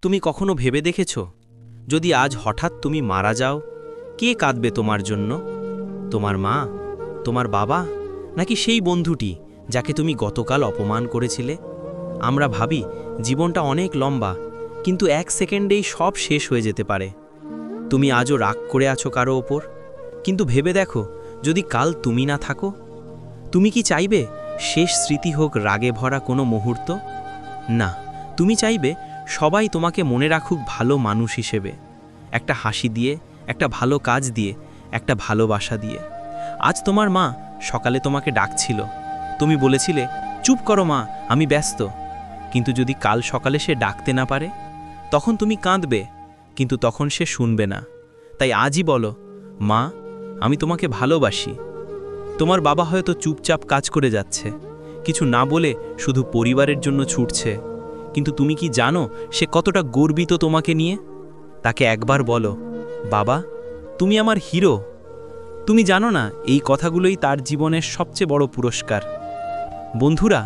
তুমি কখনো ভেবে দেখেছ, যদি আজ হঠাৎ তুমি মারা যাও, কে কাঁদবে তোমার জন্য? তোমার মা, তোমার বাবা, নাকি সেই বন্ধুটি যাকে তুমি গতকাল অপমান করেছিলে? আমরা ভাবি জীবনটা অনেক লম্বা, কিন্তু 1 সেকেন্ডেই সব শেষ হয়ে যেতে পারে। তুমি আজও রাগ করে আছো কারো ওপর, কিন্তু ভেবে দেখো, যদি কাল তুমি না থাকো, তুমি কি চাইবে শেষ স্মৃতি হোক রাগে ভরা কোনো মুহূর্ত? না, তুমি চাইবে সবাই তোমাকে মনে রাখুক ভালো মানুষ হিসেবে, একটা হাসি দিয়ে, একটা ভালো কাজ দিয়ে, একটা ভালোবাসা দিয়ে। আজ তোমার মা সকালে তোমাকে ডাকছিল, তুমি বলেছিলে, চুপ করো মা, আমি ব্যস্ত। কিন্তু যদি কাল সকালে সে ডাকতে না পারে, তখন তুমি কাঁদবে, কিন্তু তখন সে শুনবে না। তাই আজই বলো, মা, আমি তোমাকে ভালোবাসি। তোমার বাবা হয়তো চুপচাপ কাজ করে যাচ্ছে, কিছু না বলে শুধু পরিবারের জন্য ছুটছে, কিন্তু তুমি কি জানো সে কতটা গর্বিত তোমাকে নিয়ে? তাকে একবার বলো, বাবা, তুমি আমার হিরো। তুমি জানো না, এই কথাগুলোই তার জীবনের সবচেয়ে বড় পুরস্কার। বন্ধুরা,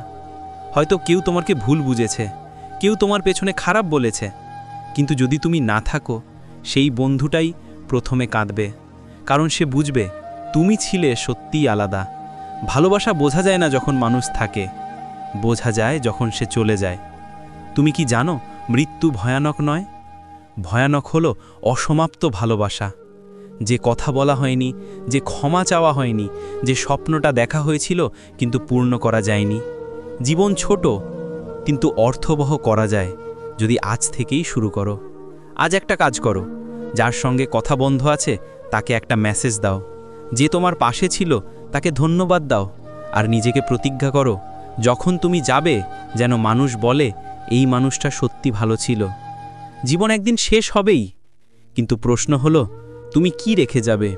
হয়তো কেউ তোমাকে ভুল বুঝেছে, কেউ তোমার পেছনে খারাপ বলেছে, কিন্তু যদি তুমি না থাকো, সেই বন্ধুটাই প্রথমে কাঁদবে, কারণ সে বুঝবে তুমি ছিলে সত্যিই আলাদা। ভালোবাসা বোঝা যায় না যখন মানুষ থাকে, বোঝা যায় যখন সে চলে যায়। তুমি কি জানো, মৃত্যু ভয়ানক নয়, ভয়ানক হলো অসমাপ্ত ভালোবাসা। যে কথা বলা হয়নি, যে ক্ষমা চাওয়া হয়নি, যে স্বপ্নটা দেখা হয়েছিল কিন্তু পূর্ণ করা যায়নি। জীবন ছোট, কিন্তু অর্থবহ করা যায় যদি আজ থেকেই শুরু করো। আজ একটা কাজ করো, যার সঙ্গে কথা বন্ধ আছে তাকে একটা মেসেজ দাও, যে তোমার পাশে ছিল তাকে ধন্যবাদ দাও, আর নিজেকে প্রতিজ্ঞা করো, যখন তুমি যাবে যেন মানুষ বলে এই মানুষটা সত্যি ভালো ছিল। জীবন একদিন শেষ হবেই, কিন্তু প্রশ্ন হলো তুমি কি রেখে যাবে?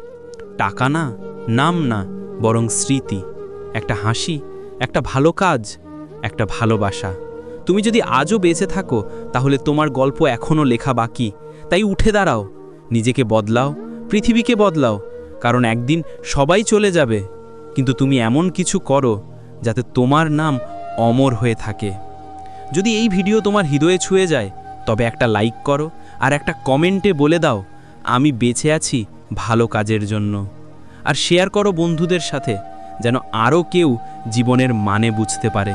টাকা না, নাম না, বরং স্মৃতি, একটা হাসি, একটা ভালো কাজ, একটা ভালোবাসা। তুমি যদি আজও বেঁচে থাকো, তাহলে তোমার গল্প এখনও লেখা বাকি। তাই উঠে দাঁড়াও, নিজেকে বদলাও, পৃথিবীকে বদলাও, কারণ একদিন সবাই চলে যাবে, কিন্তু তুমি এমন কিছু করো যাতে তোমার নাম অমর হয়ে থাকে। যদি এই ভিডিও তোমার হৃদয়ে ছুঁয়ে যায়, তবে একটা লাইক করো আর একটা কমেন্টে বলে দাও, আমি বেঁচে আছি ভালো কাজের জন্য। আর শেয়ার করো বন্ধুদের সাথে, যেন আরও কেউ জীবনের মানে বুঝতে পারে।